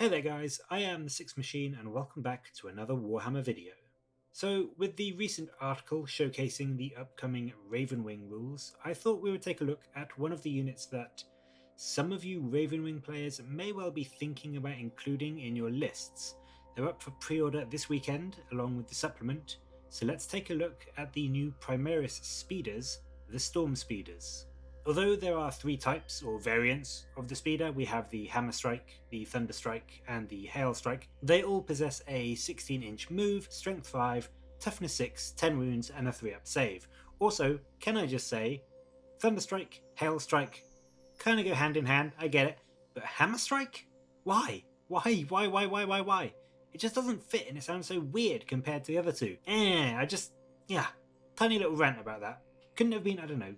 Hey there guys, I am the Six Machine and welcome back to another Warhammer video. So with the recent article showcasing the upcoming Ravenwing rules, I thought we would take a look at one of the units that some of you Ravenwing players may well be thinking about including in your lists. They're up for pre-order this weekend along with the supplement, so let's take a look at the new Primaris Speeders, the Storm Speeders. Although there are three types or variants of the speeder, we have the Hammerstrike, the Thunderstrike, and the Hailstrike. They all possess a 16-inch move, strength 5, toughness 6, 10 wounds, and a 3-up save. Also, can I just say, Thunderstrike, Hailstrike, kind of go hand in hand, I get it, but Hammerstrike? Why? Why? It just doesn't fit and it sounds so weird compared to the other two. Tiny little rant about that. Couldn't have been, I don't know,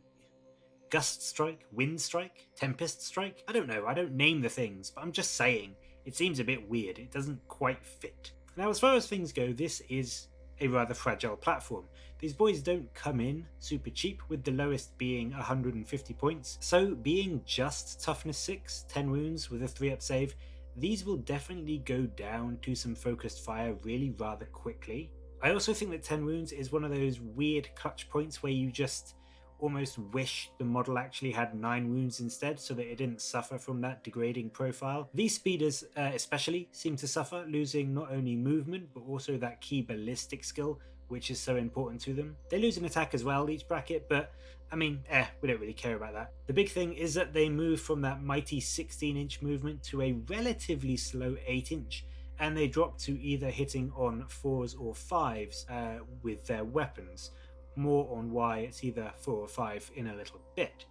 Gust Strike, Wind Strike, Tempest Strike? I don't know, I don't name the things, but I'm just saying, it seems a bit weird, it doesn't quite fit. Now as far as things go, this is a rather fragile platform. These boys don't come in super cheap, with the lowest being 150 points, so being just toughness 6, 10 wounds with a 3-up save, these will definitely go down to some focused fire really rather quickly. I also think that 10 wounds is one of those weird clutch points where you just almost wish the model actually had 9 wounds instead so that it didn't suffer from that degrading profile. These speeders especially seem to suffer, losing not only movement but also that key ballistic skill which is so important to them. They lose an attack as well each bracket, but I mean, we don't really care about that. The big thing is that they move from that mighty 16-inch movement to a relatively slow 8-inch, and they drop to either hitting on 4s or 5s with their weapons. More on why it's either 4 or 5 in a little bit.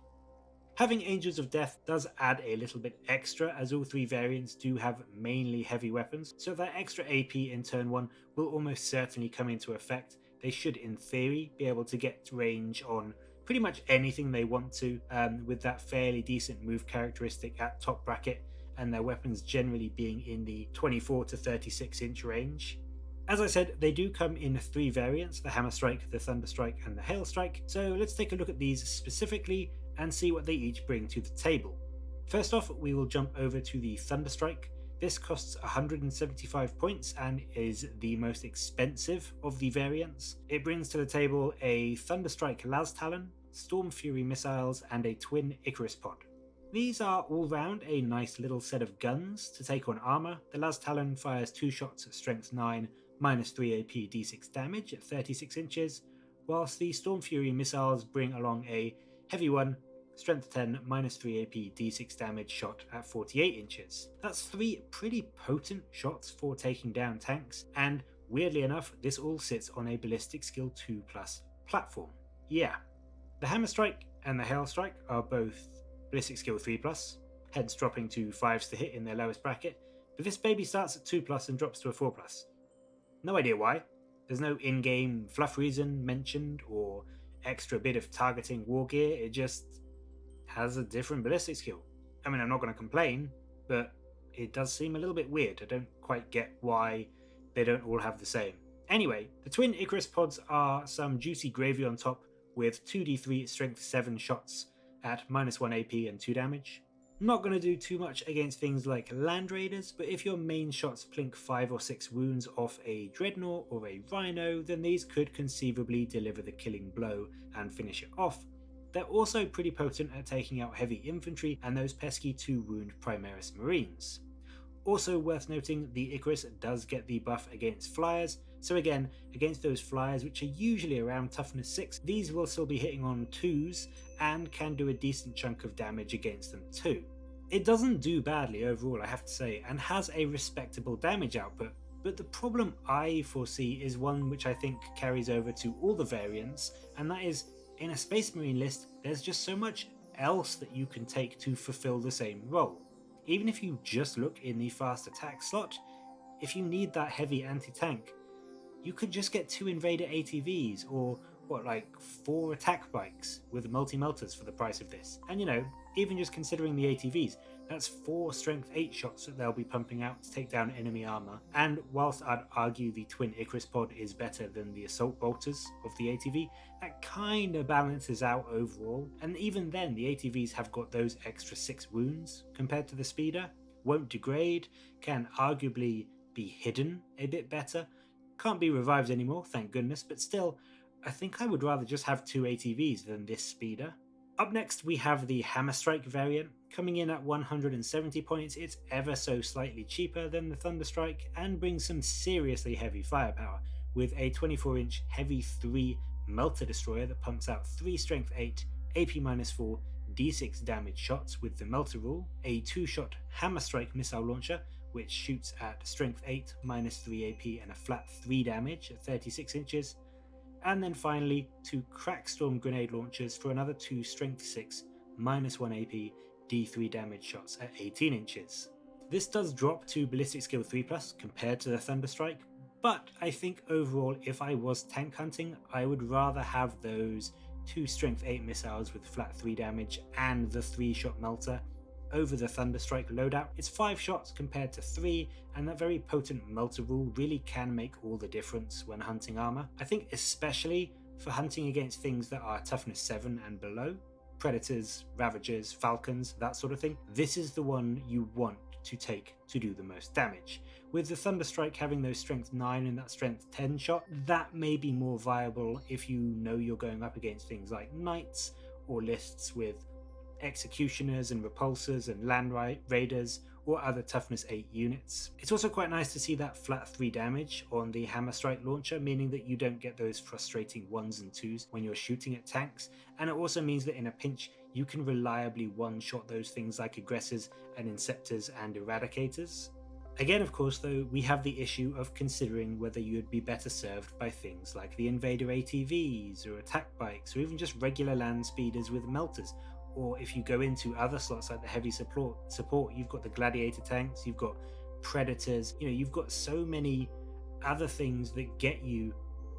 Having Angels of Death does add a little bit extra, as all three variants do have mainly heavy weapons, so that extra AP in turn 1 will almost certainly come into effect. They should in theory be able to get range on pretty much anything they want to, with that fairly decent move characteristic at top bracket, and their weapons generally being in the 24 to 36 inch range. As I said, they do come in 3 variants, the Hammerstrike, the Thunderstrike, and the Hailstrike, so let's take a look at these specifically and see what they each bring to the table. First off, we will jump over to the Thunderstrike. This costs 175 points and is the most expensive of the variants. It brings to the table a Thunderstrike Las Talon, Storm Fury missiles, and a twin Icarus pod. These are all round a nice little set of guns to take on armor. The Las Talon fires 2 shots at strength 9, minus 3 AP d6 damage at 36 inches, whilst the Storm Fury missiles bring along a heavy 1, strength 10, minus 3 AP d6 damage shot at 48 inches. That's 3 pretty potent shots for taking down tanks, and weirdly enough, this all sits on a ballistic skill 2+ platform. Yeah. The Hammerstrike and the Hailstrike are both ballistic skill 3+, hence dropping to 5s to hit in their lowest bracket, but this baby starts at 2+ and drops to a 4+. No idea why. There's no in-game fluff reason mentioned or extra bit of targeting war gear, it just has a different ballistic skill. I mean, I'm not going to complain, but it does seem a little bit weird. I don't quite get why they don't all have the same. Anyway, the twin Icarus pods are some juicy gravy on top with 2d3 strength 7 shots at minus 1 AP and 2 damage. Not going to do too much against things like Land Raiders, but if your main shots plink 5 or 6 wounds off a Dreadnought or a Rhino, then these could conceivably deliver the killing blow and finish it off. They're also pretty potent at taking out heavy infantry and those pesky 2-wound Primaris Marines. Also worth noting, the Icarus does get the buff against flyers, so again, against those flyers which are usually around toughness 6, these will still be hitting on 2s and can do a decent chunk of damage against them too. It doesn't do badly overall, I have to say, and has a respectable damage output, but the problem I foresee is one which I think carries over to all the variants, and that is, in a Space Marine list, there's just so much else that you can take to fulfill the same role. Even if you just look in the fast attack slot, if you need that heavy anti-tank, you could just get 2 Invader ATVs or 4 attack bikes with multi-melters for the price of this. And you know, even just considering the ATVs, that's 4 strength 8 shots that they'll be pumping out to take down enemy armor. And whilst I'd argue the twin Icarus pod is better than the assault bolters of the ATV, that kinda balances out overall. And even then, the ATVs have got those extra 6 wounds compared to the speeder. won't degrade, can arguably be hidden a bit better, can't be revived anymore, thank goodness, but still, I think I would rather just have 2 ATVs than this speeder. Up next we have the Hammerstrike variant. Coming in at 170 points, it's ever so slightly cheaper than the Thunderstrike and brings some seriously heavy firepower, with a 24-inch Heavy 3 Melter Destroyer that pumps out 3 Strength 8, AP-4, D6 damage shots with the Melter rule, a 2-shot Hammerstrike missile launcher, which shoots at Strength 8, -3 AP and a flat 3 damage at 36 inches, and then finally 2 Crackstorm grenade launchers for another 2 Strength 6, -1 AP, D3 damage shots at 18 inches. This does drop to Ballistic Skill 3+ compared to the Thunderstrike, but I think overall if I was tank hunting, I would rather have those 2 Strength 8 missiles with flat 3 damage and the 3-shot melter over the Thunderstrike loadout. It's 5 shots compared to 3, and that very potent melter rule really can make all the difference when hunting armor. I think especially for hunting against things that are toughness 7 and below, predators, ravagers, falcons, that sort of thing, this is the one you want to take to do the most damage. With the Thunderstrike having those strength 9 and that strength 10 shot, that may be more viable if you know you're going up against things like knights or lists with executioners and repulsors and land raiders or other toughness 8 units. It's also quite nice to see that flat 3 damage on the Hammerstrike launcher, meaning that you don't get those frustrating 1s and 2s when you're shooting at tanks, and it also means that in a pinch you can reliably one-shot those things like aggressors and inceptors and eradicators. Again, of course, though, we have the issue of considering whether you'd be better served by things like the Invader ATVs or attack bikes or even just regular land speeders with melters. Or if you go into other slots like the heavy support, you've got the gladiator tanks, you've got predators, you've got so many other things that get you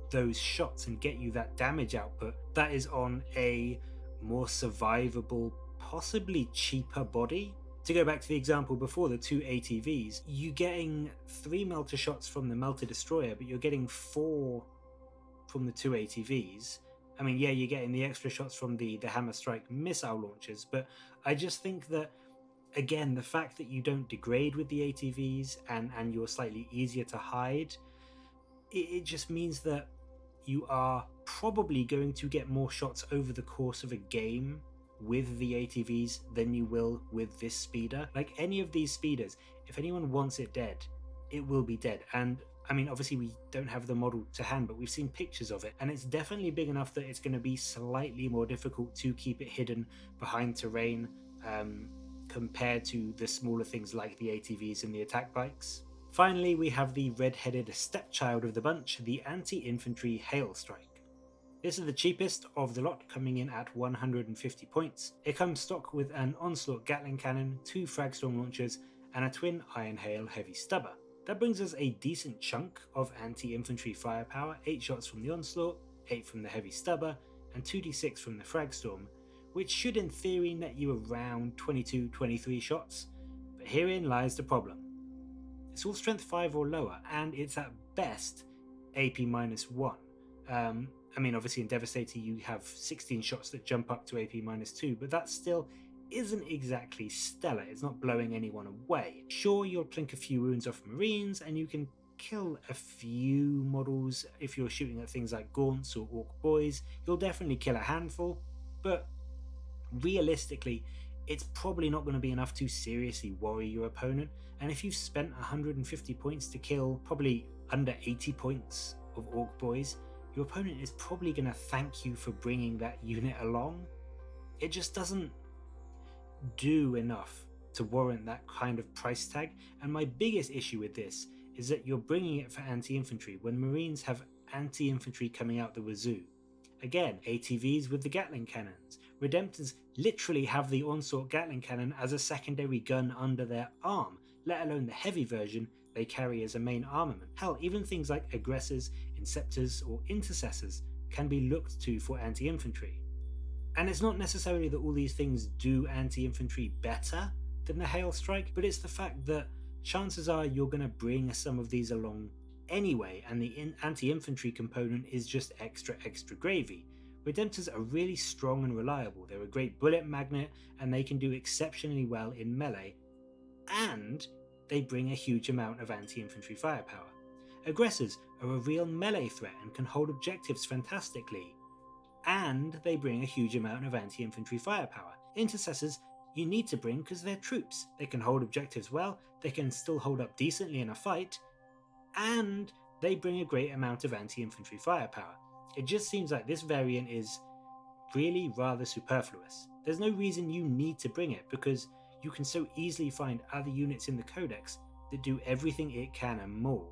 those shots and get you that damage output that is on a more survivable, possibly cheaper body. To go back to the example before, the 2 ATVs, you're getting 3 melter shots from the Melter Destroyer, but you're getting 4 from the 2 ATVs. I mean, yeah, you're getting the extra shots from the Hammerstrike missile launchers, but I just think that, again, the fact that you don't degrade with the ATVs and you're slightly easier to hide, it just means that you are probably going to get more shots over the course of a game with the ATVs than you will with this speeder. Like any of these speeders, if anyone wants it dead, it will be dead. And I mean, obviously we don't have the model to hand, but we've seen pictures of it, and it's definitely big enough that it's going to be slightly more difficult to keep it hidden behind terrain compared to the smaller things like the ATVs and the attack bikes. Finally, we have the red-headed stepchild of the bunch, the anti-infantry Hailstrike. This is the cheapest of the lot, coming in at 150 points. It comes stock with an Onslaught Gatling cannon, 2 Fragstorm launchers, and a twin Iron Hail heavy stubber. That brings us a decent chunk of anti-infantry firepower, 8 shots from the Onslaught, 8 from the heavy stubber, and 2d6 from the Fragstorm, which should in theory net you around 22-23 shots, but herein lies the problem. It's all strength 5 or lower, and it's at best AP-1. I mean, obviously in Devastator you have 16 shots that jump up to AP-2, but that still isn't exactly stellar. It's not blowing anyone away. Sure, you'll plink a few wounds off Marines, and you can kill a few models if you're shooting at things like Gaunts or Orc Boys. You'll definitely kill a handful, but realistically, it's probably not going to be enough to seriously worry your opponent. And if you've spent 150 points to kill probably under 80 points of Orc Boys, your opponent is probably going to thank you for bringing that unit along. It just doesn't do enough to warrant that kind of price tag, and my biggest issue with this is that you're bringing it for anti-infantry when Marines have anti-infantry coming out the wazoo. Again, ATVs with the Gatling cannons. Redemptors literally have the Onslaught Gatling cannon as a secondary gun under their arm, let alone the heavy version they carry as a main armament. Hell, even things like aggressors, inceptors, or intercessors can be looked to for anti-infantry. And it's not necessarily that all these things do anti-infantry better than the Hailstrike, but it's the fact that chances are you're going to bring some of these along anyway, and the anti-infantry component is just extra gravy. Redemptors are really strong and reliable. They're a great bullet magnet, and they can do exceptionally well in melee. and they bring a huge amount of anti-infantry firepower. Aggressors are a real melee threat and can hold objectives fantastically, and they bring a huge amount of anti-infantry firepower. Intercessors you need to bring because they're troops. They can hold objectives well, they can still hold up decently in a fight, and they bring a great amount of anti-infantry firepower. It just seems like this variant is really rather superfluous. There's no reason you need to bring it because you can so easily find other units in the codex that do everything it can and more.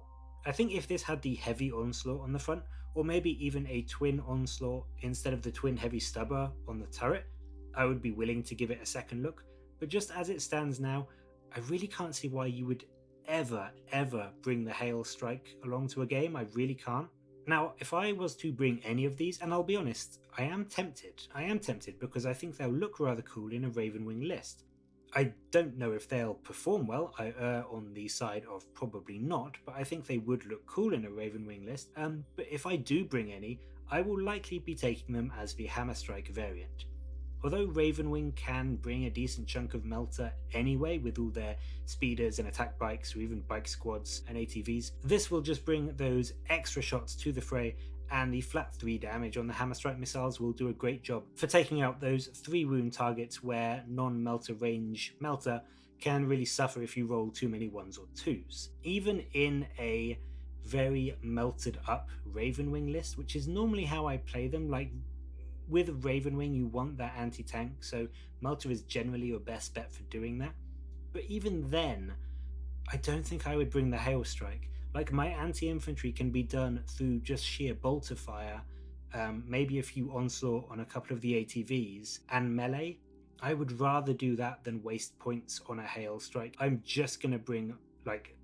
I think if this had the heavy onslaught on the front, or maybe even a twin onslaught instead of the twin heavy stubber on the turret, I would be willing to give it a second look, but just as it stands now, I really can't see why you would ever bring the Hailstrike along to a game. I really can't. Now, if I was to bring any of these, and I'll be honest, I am tempted because I think they'll look rather cool in a Ravenwing list. I don't know if they'll perform well. I err on the side of probably not, but I think they would look cool in a Ravenwing list. But if I do bring any, I will likely be taking them as the Hammerstrike variant. Although Ravenwing can bring a decent chunk of melter anyway with all their speeders and attack bikes or even bike squads and ATVs, this will just bring those extra shots to the fray, and the flat 3 damage on the Hammerstrike missiles will do a great job for taking out those 3 wound targets where non-melter range melter can really suffer if you roll too many 1s or 2s. Even in a very melted up Ravenwing list, which is normally how I play them, like with Ravenwing you want that anti-tank, so melter is generally your best bet for doing that. But even then, I don't think I would bring the Hailstrike. Like, my anti-infantry can be done through just sheer bolter fire, maybe a few onslaught on a couple of the ATVs, and melee. I would rather do that than waste points on a Hailstrike. I'm just going to bring like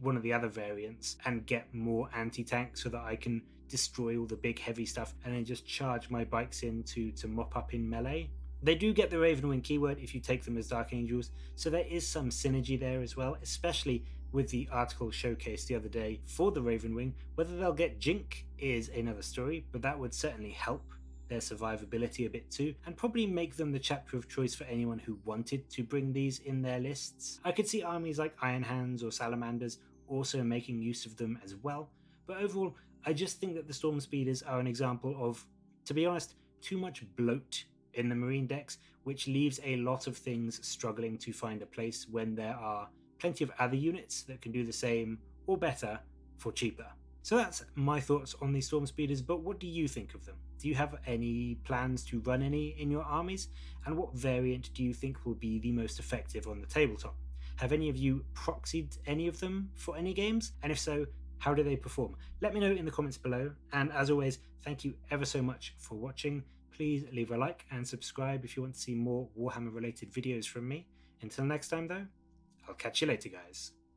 one of the other variants and get more anti-tank so that I can destroy all the big heavy stuff and then just charge my bikes in to mop up in melee. They do get the Ravenwing keyword if you take them as Dark Angels, so there is some synergy there as well, especially with the article showcased the other day for the Ravenwing. Whether they'll get Jink is another story, but that would certainly help their survivability a bit too, and probably make them the chapter of choice for anyone who wanted to bring these in their lists. I could see armies like Iron Hands or Salamanders also making use of them as well, but overall I just think that the Storm Speeders are an example of, to be honest, too much bloat in the Marine decks, which leaves a lot of things struggling to find a place when there are plenty of other units that can do the same or better for cheaper. So that's my thoughts on the Storm Speeders, but what do you think of them? Do you have any plans to run any in your armies? And what variant do you think will be the most effective on the tabletop? Have any of you proxied any of them for any games? And if so, how do they perform? Let me know in the comments below, and as always, thank you ever so much for watching. Please leave a like and subscribe if you want to see more Warhammer related videos from me. Until next time though, I'll catch you later guys.